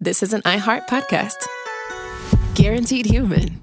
this is an iHeart podcast. Guaranteed human.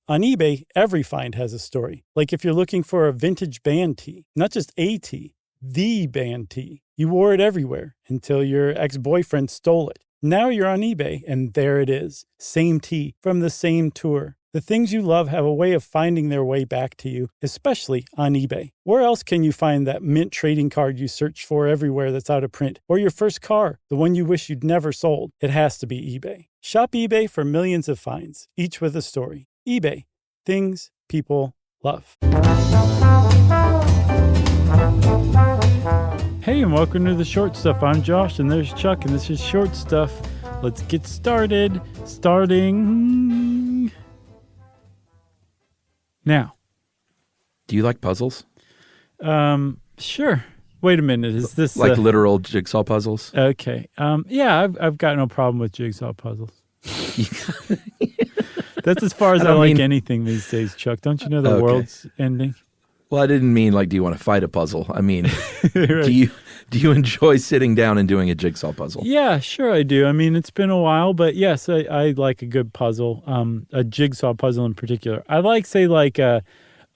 On eBay, every find has a story. Like if you're looking for a vintage band tee, not just a tee, the band tee. You wore it everywhere until your ex-boyfriend stole it. Now you're on eBay, and there it is. Same tee from the same tour. The things you love have a way of finding their way back to you, especially on eBay. Where else can you find that mint trading card you search for everywhere that's out of print? Or your first car, the one you wish you'd never sold? It has to be eBay. Shop eBay for millions of finds, each with a story. eBay. Things people love. Hey, and welcome to The Short Stuff. I'm Josh, and there's Chuck, and this is Short Stuff. Let's get started. Starting now. Do you like puzzles? Sure. Wait a minute. Is this like literal jigsaw puzzles? Okay. Yeah, I've got no problem with jigsaw puzzles. That's as far as I like anything these days, Chuck. Don't you know the world's ending? Well, I didn't mean like, do you want to fight a puzzle? I mean, Right. do you enjoy sitting down and doing a jigsaw puzzle? Yeah, sure I do. I mean, it's been a while, but yes, I like a good puzzle, a jigsaw puzzle in particular. I like, say, like a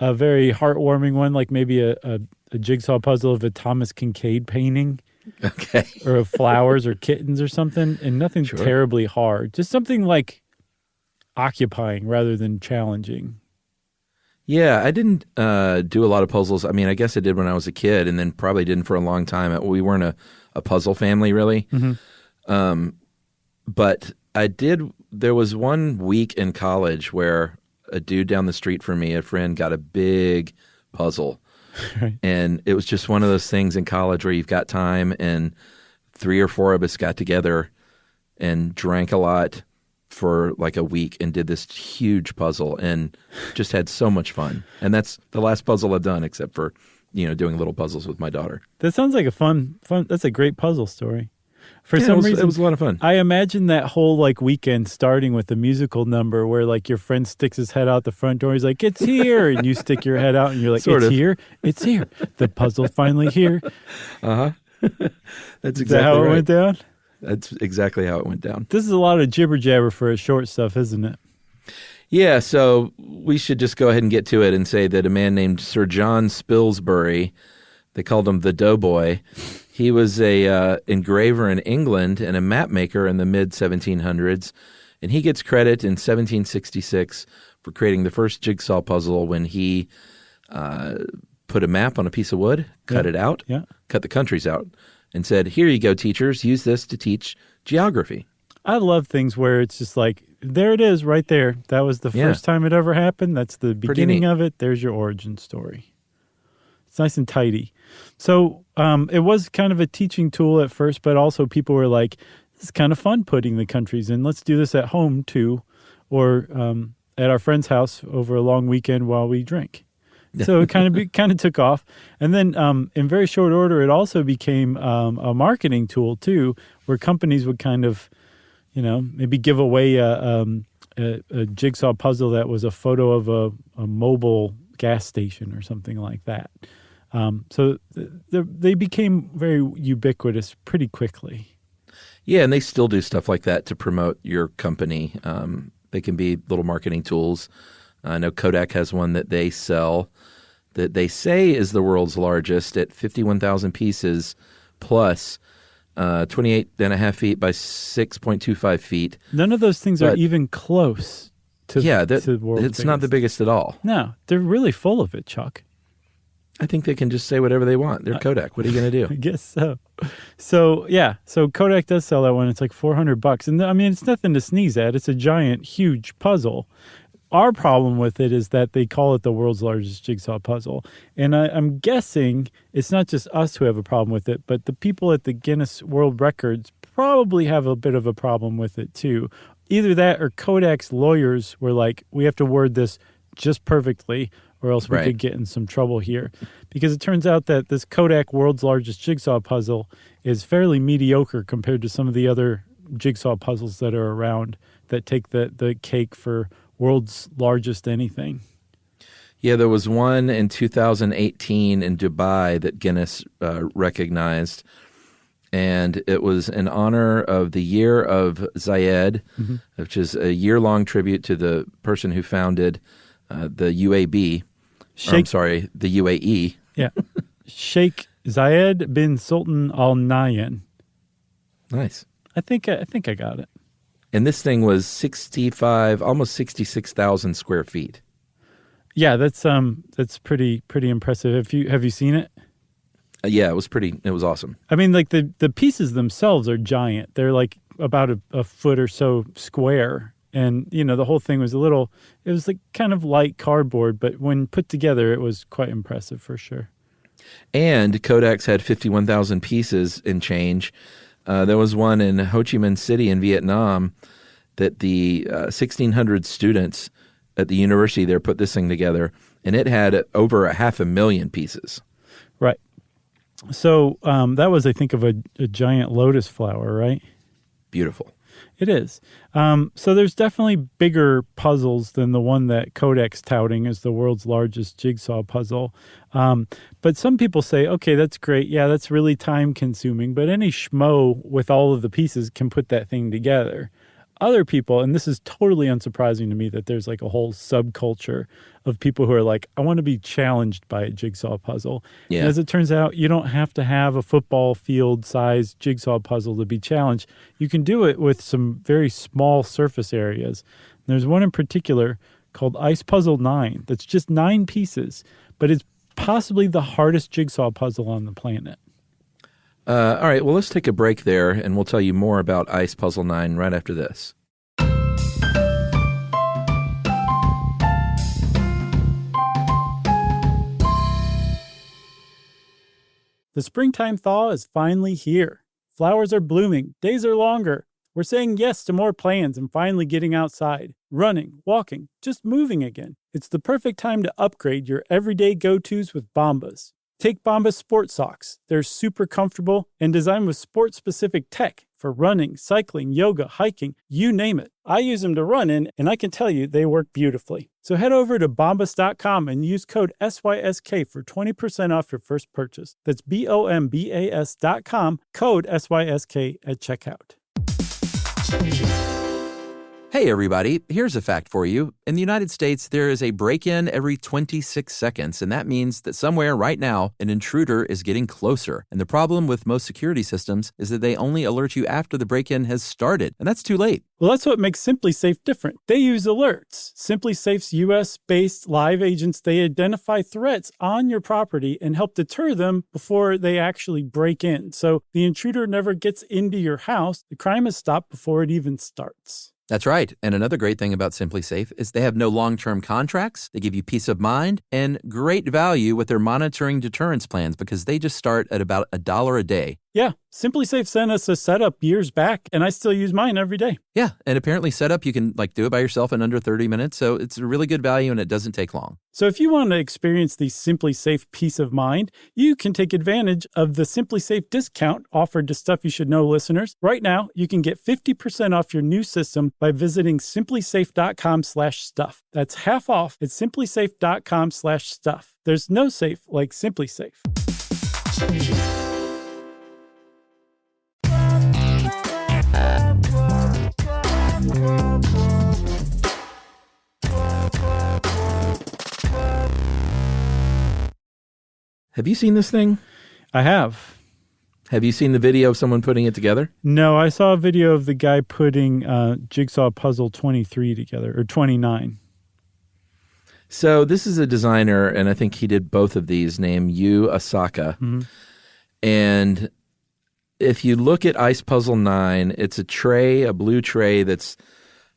very heartwarming one, like maybe a jigsaw puzzle of a Thomas Kincaid painting. Okay. Or of flowers or kittens or something, and nothing terribly hard. Just something like occupying rather than challenging. Yeah, I didn't do a lot of puzzles. I mean, I guess I did when I was a kid, and then probably didn't for a long time. We weren't a puzzle family, really. Mm-hmm. But I did. There was one week in college where a dude down the street from me, a friend, got a big puzzle. Right. And it was just one of those things in college where you've got time, and 3 or 4 of us got together and drank a lot for like a week and did this huge puzzle and just had so much fun. And that's the last puzzle I've done, except for, doing little puzzles with my daughter. That sounds like a fun. That's a great puzzle story. For some reason, it was a lot of fun. I imagine that whole like weekend starting with a musical number where like your friend sticks his head out the front door. He's like, "It's here," and you stick your head out and you're like, "It's here. The puzzle's finally here." That's exactly Is that how it went down? That's exactly how it went down. This is a lot of jibber jabber for a Short Stuff, isn't it? Yeah, so we should just go ahead and get to it and say that a man named Sir John Spilsbury, they called him the Doughboy. He was a engraver in England and a map maker in the mid-1700s, and he gets credit in 1766 for creating the first jigsaw puzzle when he put a map on a piece of wood, cut it out, cut the countries out, and said, "Here you go, teachers. Use this to teach geography." I love things where it's just like, there it is right there. That was the first time it ever happened. That's the beginning of it. There's your origin story. It's nice and tidy. So it was kind of a teaching tool at first, but also people were like, this is kind of fun putting the countries in. Let's do this at home too, or at our friend's house over a long weekend while we drink. So it kind of took off. And then in very short order, it also became a marketing tool too, where companies would kind of, maybe give away a jigsaw puzzle that was a photo of a mobile gas station or something like that. So they became very ubiquitous pretty quickly. Yeah, and they still do stuff like that to promote your company. They can be little marketing tools. I know Kodak has one that they sell that they say is the world's largest at 51,000 pieces plus 28.5 feet by 6.25 feet. None of those things are even close to the world's it's not the biggest at all. No, they're really full of it, Chuck. I think they can just say whatever they want. They're Kodak. What are you going to do? I guess so. So Kodak does sell that one. It's like $400. And I mean, it's nothing to sneeze at. It's a giant, huge puzzle. Our problem with it is that they call it the world's largest jigsaw puzzle. And I'm guessing it's not just us who have a problem with it, but the people at the Guinness World Records probably have a bit of a problem with it too. Either that or Kodak's lawyers were like, we have to word this just perfectly or else we could get in some trouble here. Because it turns out that this Kodak world's largest jigsaw puzzle is fairly mediocre compared to some of the other jigsaw puzzles that are around that take the cake for world's largest anything. Yeah, there was one in 2018 in Dubai that Guinness recognized. And it was in honor of the year of Zayed, which is a year-long tribute to the person who founded the UAB. The UAE. Yeah. Sheikh Zayed bin Sultan Al Nahyan. Nice. I think I got it. And this thing was almost 66,000 square feet. Yeah, that's pretty impressive. Have you seen it? Yeah, it was awesome. I mean, like the pieces themselves are giant. They're like about a foot or so square. And, the whole thing was it was like kind of light cardboard, but when put together, it was quite impressive for sure. And Kodak's had 51,000 pieces in change. There was one in Ho Chi Minh City in Vietnam that the 1,600 students at the university there put this thing together, and it had over 500,000 pieces. Right. So that was, I think, of a giant lotus flower, right? Beautiful. It is. So there's definitely bigger puzzles than the one that Kodak's touting as the world's largest jigsaw puzzle. But some people say, okay, that's great. Yeah, that's really time consuming. But any schmo with all of the pieces can put that thing together. Other people, and this is totally unsurprising to me that there's like a whole subculture of people who are like, I want to be challenged by a jigsaw puzzle. Yeah. And as it turns out, you don't have to have a football field sized jigsaw puzzle to be challenged. You can do it with some very small surface areas. And there's one in particular called Ice Puzzle 9 that's just 9 pieces, but it's possibly the hardest jigsaw puzzle on the planet. All right, well, let's take a break there, and we'll tell you more about Ice Puzzle 9 right after this. The springtime thaw is finally here. Flowers are blooming, days are longer. We're saying yes to more plans and finally getting outside, running, walking, just moving again. It's the perfect time to upgrade your everyday go-tos with Bombas. Take Bombas Sport Socks. They're super comfortable and designed with sport-specific tech for running, cycling, yoga, hiking, you name it. I use them to run in, and I can tell you they work beautifully. So head over to bombas.com and use code SYSK for 20% off your first purchase. That's BOMBAS.com, code SYSK at checkout. Hey, everybody. Here's a fact for you. In the United States, there is a break-in every 26 seconds, and that means that somewhere right now, an intruder is getting closer. And the problem with most security systems is that they only alert you after the break-in has started, and that's too late. Well, that's what makes SimpliSafe different. They use alerts. SimpliSafe's U.S.-based live agents, they identify threats on your property and help deter them before they actually break in. So the intruder never gets into your house. The crime is stopped before it even starts. That's right. And another great thing about SimpliSafe is they have no long-term contracts. They give you peace of mind and great value with their monitoring deterrence plans because they just start at about $1 a day. Yeah, SimpliSafe sent us a setup years back, and I still use mine every day. Yeah, and apparently setup, you can do it by yourself in under 30 minutes, so it's a really good value and it doesn't take long. So if you want to experience the SimpliSafe peace of mind, you can take advantage of the SimpliSafe discount offered to Stuff You Should Know listeners. Right now, you can get 50% off your new system by visiting simplisafe.com/stuff. That's half off at simplisafe.com/stuff. There's no safe like SimpliSafe. Have you seen this thing? I have. Have you seen the video of someone putting it together? No, I saw a video of the guy putting Jigsaw Puzzle 23 together, or 29. So this is a designer, and I think he did both of these, named Yu Asaka. Mm-hmm. And if you look at Ice Puzzle 9, it's a blue tray that's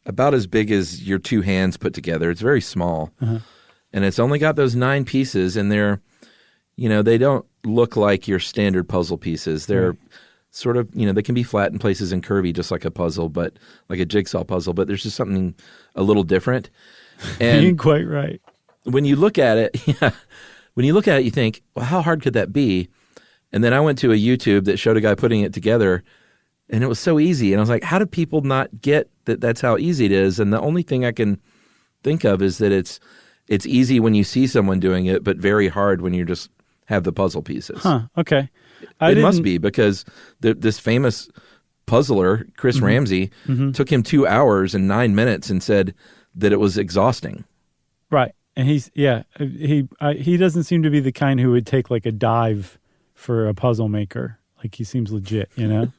about as big as your two hands put together. It's very small. Uh-huh. And it's only got those 9 pieces, and they don't look like your standard puzzle pieces. They're sort of, they can be flat in places and curvy just like a puzzle, but like a jigsaw puzzle, but there's just something a little different. And you're quite right. When you look at it, you think, well, how hard could that be? And then I went to a YouTube that showed a guy putting it together, and it was so easy. And I was like, how do people not get that that's how easy it is? And the only thing I can think of is that it's easy when you see someone doing it, but very hard when you just have the puzzle pieces. Huh, okay. It must be because this famous puzzler, Chris Ramsey, took him 2 hours and 9 minutes and said that it was exhausting. Right. And he doesn't seem to be the kind who would take like a dive for a puzzle maker. Like he seems legit, you know?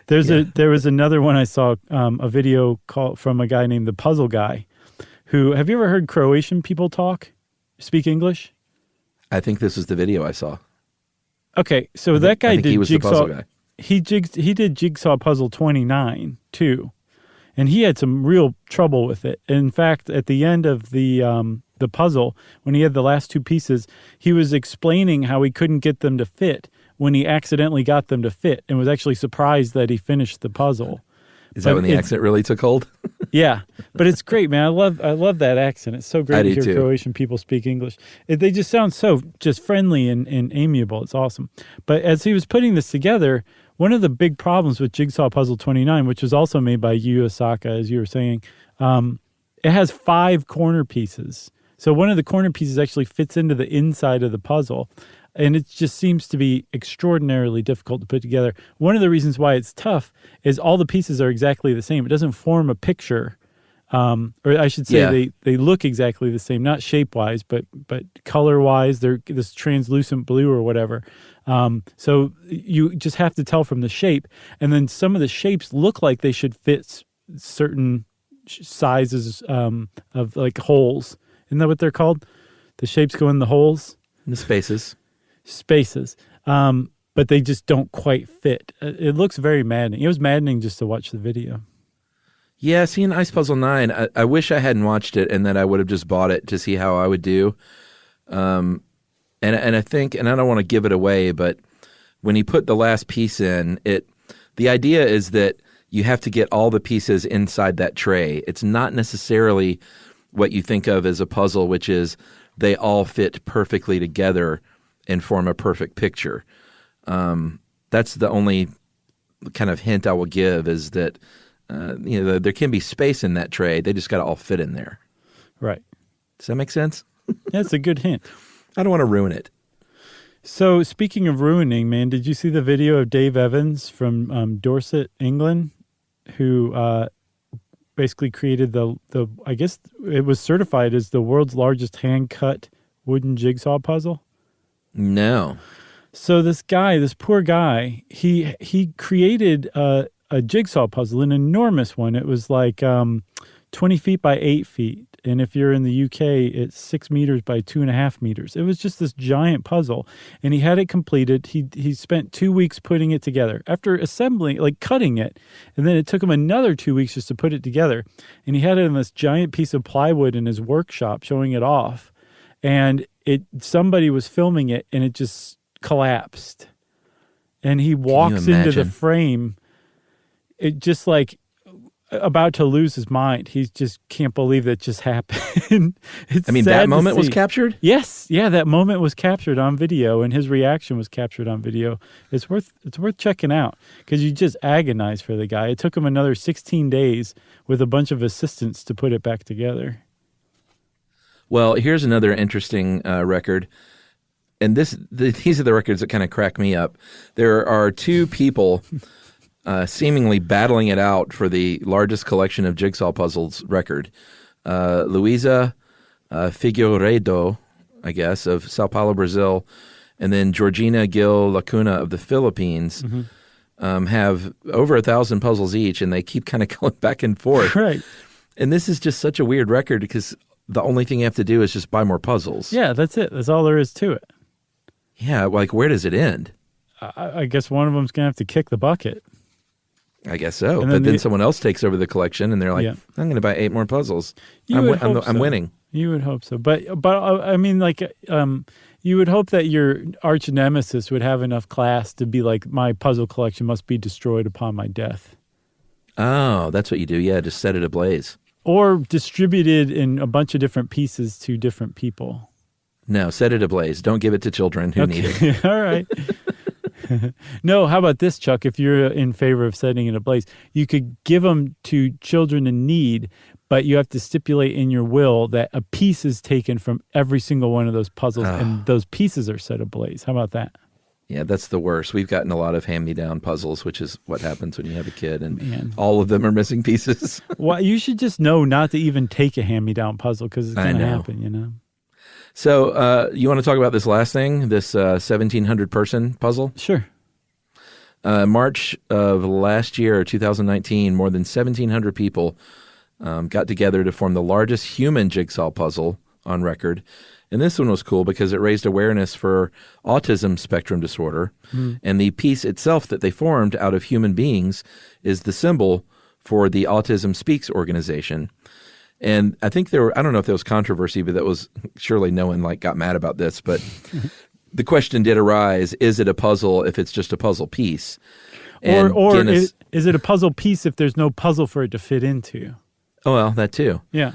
There was another one I saw, a video from a guy named the Puzzle Guy, who, have you ever heard Croatian people speak English? I think this is the video I saw. Okay, so that guy did he was Jigsaw. The puzzle guy. He did Jigsaw Puzzle 29 too, and he had some real trouble with it. In fact, at the end of the puzzle, when he had the last two pieces, he was explaining how he couldn't get them to fit when he accidentally got them to fit, and was actually surprised that he finished the puzzle. Is that when the accent really took hold? Yeah, but it's great, man. I love that accent. It's so great to hear Croatian people speak English. They just sound so just friendly and amiable. It's awesome. But as he was putting this together, one of the big problems with Jigsaw Puzzle 29, which was also made by Yu Asaka, as you were saying, it has 5 corner pieces. So one of the corner pieces actually fits into the inside of the puzzle. And it just seems to be extraordinarily difficult to put together. One of the reasons why it's tough is all the pieces are exactly the same. It doesn't form a picture, or I should say they look exactly the same, not shape-wise, but color-wise. They're this translucent blue or whatever. So you just have to tell from the shape. And then some of the shapes look like they should fit certain sizes of like holes. Isn't that what they're called? The shapes go in the holes? In the spaces. But they just don't quite fit. It looks very maddening. It was maddening just to watch the video. Yeah, seeing Ice Puzzle 9, I wish I hadn't watched it and that I would have just bought it to see how I would do. And I think, and I don't want to give it away, but when he put the last piece in, the idea is that you have to get all the pieces inside that tray. It's not necessarily what you think of as a puzzle, which is they all fit perfectly together and form a perfect picture. That's the only kind of hint I will give is that there can be space in that tray. They just got to all fit in there. Right. Does that make sense? That's a good hint. I don't want to ruin it. So speaking of ruining, man, did you see the video of Dave Evans from Dorset, England, who basically created the I guess it was certified as the world's largest hand-cut wooden jigsaw puzzle? No. So this poor guy, he created a jigsaw puzzle, an enormous one. It was like 20 feet by 8 feet. And if you're in the UK, it's 6 meters by 2.5 meters. It was just this giant puzzle. And he had it completed. He spent 2 weeks putting it together. After assembling, like cutting it, and then it took him another 2 weeks just to put it together. And he had it on this giant piece of plywood in his workshop showing it off. And somebody was filming it, and it just collapsed. And he walks into the frame, it just like about to lose his mind. He just can't believe that just happened. That moment was captured? Yes. Yeah, that moment was captured on video, and his reaction was captured on video. It's worth checking out because you just agonize for the guy. It took him another 16 days with a bunch of assistants to put it back together. Well, here's another interesting record. And these are the records that kind of crack me up. There are 2 people seemingly battling it out for the largest collection of jigsaw puzzles record. Luisa Figueiredo, I guess, of Sao Paulo, Brazil, and then Georgina Gil Lacuna of the Philippines have over 1,000 puzzles each, and they keep kind of going back and forth. Right. And this is just such a weird record because the only thing you have to do is just buy more puzzles. Yeah, that's it. That's all there is to it. Yeah, like where does it end? I guess one of them's going to have to kick the bucket. I guess so. But then someone else takes over the collection, and they're like, I'm going to buy 8 more puzzles. I'm winning. You would hope so. But I mean, like, you would hope that your arch nemesis would have enough class to be like, my puzzle collection must be destroyed upon my death. Oh, that's what you do. Yeah, just set it ablaze. Or distributed in a bunch of different pieces to different people. No, set it ablaze. Don't give it to children who need it. All right. No, how about this, Chuck? If you're in favor of setting it ablaze, you could give them to children in need, but you have to stipulate in your will that a piece is taken from every single one of those puzzles, and those pieces are set ablaze. How about that? Yeah, that's the worst. We've gotten a lot of hand-me-down puzzles, which is what happens when you have a kid, and Man. all of them are missing pieces. Well, you should just know not to even take a hand-me-down puzzle because it's going to happen, you know? So you want to talk about this last thing, this 1,700-person puzzle? Sure. March of last year, 2019, more than 1,700 people got together to form the largest human jigsaw puzzle on record. And this one was cool because it raised awareness for autism spectrum disorder. And the piece itself that they formed out of human beings is the symbol for the Autism Speaks organization. And I think I don't know if there was controversy, but that was surely no one got mad about this. But the question did arise, is it a puzzle if it's just a puzzle piece? And or is it a puzzle piece if there's no puzzle for it to fit into? Oh, well, that too. Yeah.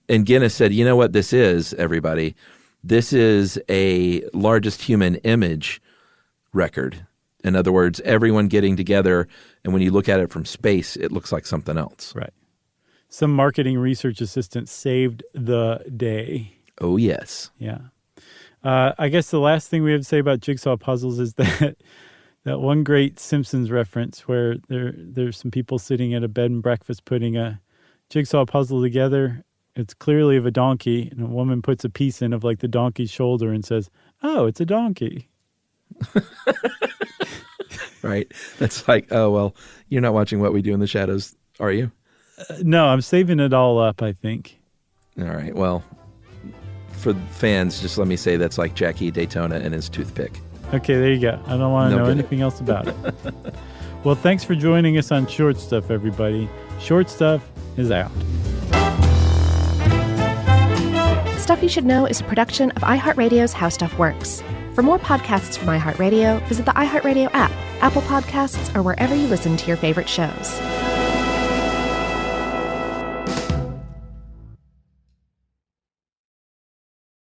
And Guinness said, you know what this is, everybody? This is a largest human image record. In other words, everyone getting together, and when you look at it from space, it looks like something else. Right. Some marketing research assistant saved the day. Oh, yes. Yeah. I guess the last thing we have to say about jigsaw puzzles is that one great Simpsons reference where there's some people sitting at a bed and breakfast putting a jigsaw puzzle together. It's clearly of a donkey, and a woman puts a piece in of the donkey's shoulder and says, "Oh, it's a donkey." Right. That's oh, well, you're not watching What We Do in the Shadows, are you? No, I'm saving it all up, I think. All right. Well, for fans, just let me say that's like Jackie Daytona and his toothpick. Okay, there you go. I don't want to know anything else about it. Well, thanks for joining us on Short Stuff, everybody. Short Stuff is out. Stuff You Should Know is a production of iHeartRadio's How Stuff Works. For more podcasts from iHeartRadio, visit the iHeartRadio app, Apple Podcasts, or wherever you listen to your favorite shows.